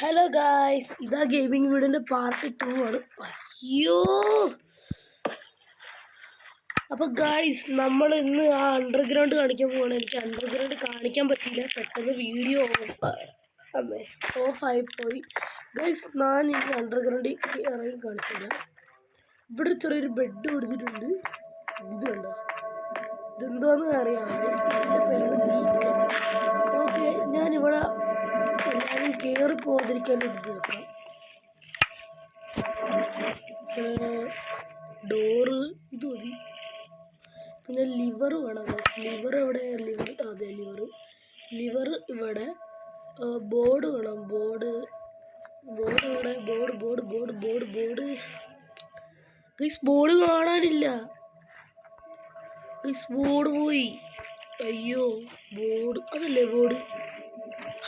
Hello guys, ഇതാ gaming വീഡിയോൻ്റെ part 2 ആണ്. അയ്യോ, അപ്പോൾ ഗായ്സ് നമ്മൾ ഇന്ന് ആ അണ്ടർഗ്രൗണ്ട് കാണിക്കാൻ പോവാണ്. എനിക്ക് അണ്ടർഗ്രൗണ്ട് കാണിക്കാൻ പറ്റില്ല, പെട്ടെന്ന് വീഡിയോ ഓഫായിപ്പോയി. ഗായ്സ്, ഞാൻ ഇനി അണ്ടർഗ്രൗണ്ടിൽ ഇറങ്ങി കാണിച്ചില്ല. ഇവിടെ ചെറിയൊരു ബെഡ് കൊടുത്തിട്ടുണ്ട്. ഇത് കണ്ടോ, ഇതെന്തോന്ന് അറിയാം. ഓക്കെ, ഞാനിവിടെ എല്ലാവരും കയറി പോകാതിരിക്കാൻ ഇത് വെക്കാം. ഡോറ് ഇത് മതി. പിന്നെ ലിവർ വേണം. ലിവർ എവിടെ? അതെ, ലിവർ ഇവിടെ. ബോർഡ് വേണം. ബോർഡ് എവിടെ? ബോർഡ് ഗൈസ്, ബോർഡ് കാണാനില്ല. ഗൈസ്, ബോർഡ് പോയി. അയ്യോ, ബോർഡ് അതല്ലേ ബോർഡ്?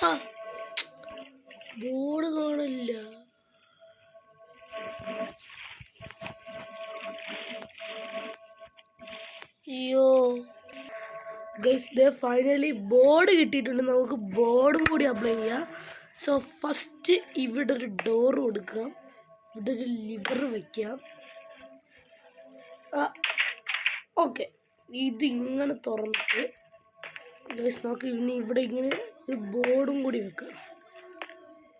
ഹാ, ബോർഡ് കാണില്ല. അയ്യോ ഗൈസ്, ദേ ഫൈനലി ബോർഡ് കിട്ടിയിട്ടുണ്ട്. നമുക്ക് ബോർഡും കൂടി അപ്ലൈ ചെയ്യാം. സോ ഫസ്റ്റ് ഇവിടെ ഒരു ഡോർ കൊടുക്കാം. ഇവിടെ ഒരു ലിവർ വയ്ക്കാം. ഓക്കെ, ഇതിങ്ങനെ തുറന്നിട്ട് ഗൈസ് നമുക്ക് ഇനി ഇവിടെ ഇങ്ങനെ ഒരു ബോർഡും കൂടി വെക്കാം.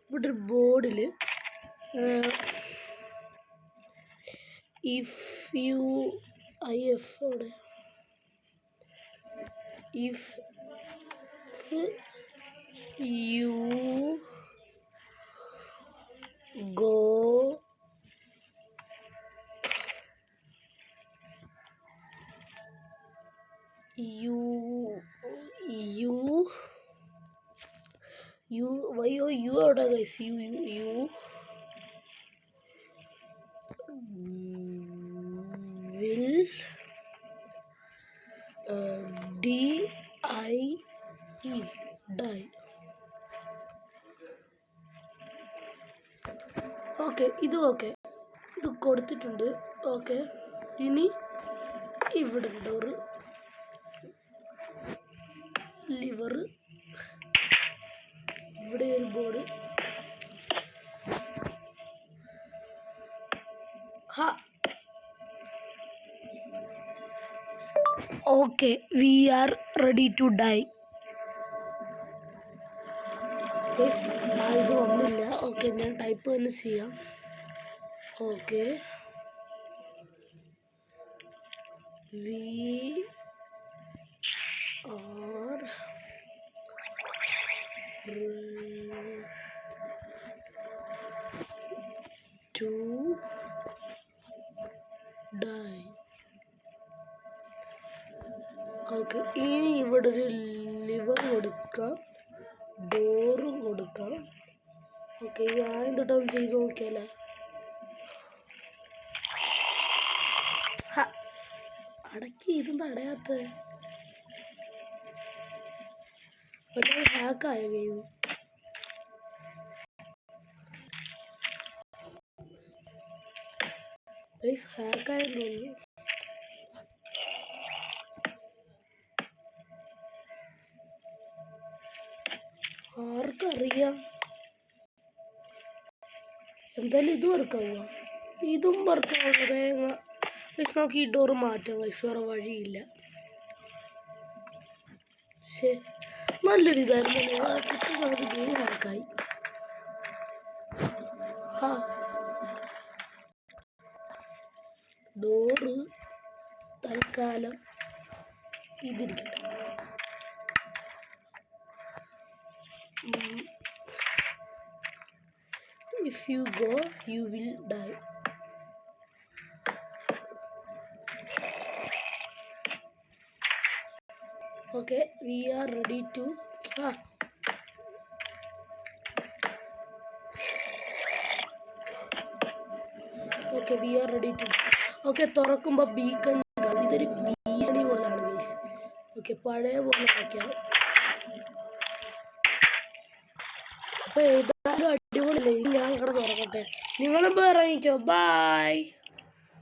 ഇവിടെ ഒരു ബോർഡിൽ if you go you അവിടെ guys, you will die. Okay, ഇത് കൊടുത്തിട്ടുണ്ട്. ഓക്കെ, ഇനി ഇവിടെ ഡോറ്, ലിവർ, ഇവിടെ ഒരു board. Okay, we are ready to die. ഇത് ഒന്നുമില്ല. ഓക്കെ, ഞാൻ ടൈപ്പ് തന്നെ ചെയ്യാം. Okay, we are to die. Okay, ഇനി ഇവിടെ ഒരു ലിവർ കൊടുക്കാം, ഡോറും കൊടുക്കാം. ഓക്കെ, ഞാൻ തൊട്ടൊന്ന് ചെയ്ത് നോക്കിയാലേ. അടക്കി, ഇതെന്താ അടയാത്ത? വല്ല ഹാക്കായ ഗെയിം. ഹാക്കായെന്ന് തോന്നുന്നു. ആർക്കറിയാം? എന്തായാലും ഇത് വർക്കാവുക, ഇതും വർക്കാവുന്നത്. നമുക്ക് ഈ ഡോറ് മാറ്റാം. വേറെ വഴിയില്ല. ശരി, നല്ലൊരു ഇതായിരുന്നു. നമുക്ക് ഗെയിം ഹാക്കായി. ഡോറ് തൽക്കാലം ഇതിരിക്കട്ടെ. If you go, you will die. Okay, we are ready to okay, we are ready to. Okay, തുറക്കുമ്പോൾ ബീക്കൺ കാണും. ഇതൊരു ഭീഷണി പോലാണ് ഗൈസ്. ഓക്കെ, പഴയ പോലെ വയ്ക്കാം. അപ്പോൾ ഏതായാലും അടിപൊളിയല്ലേ. ഞാൻ ഇവിടെ തുറക്കട്ടെ. നിങ്ങളും ഇറങ്ങിക്കോ. ബൈ.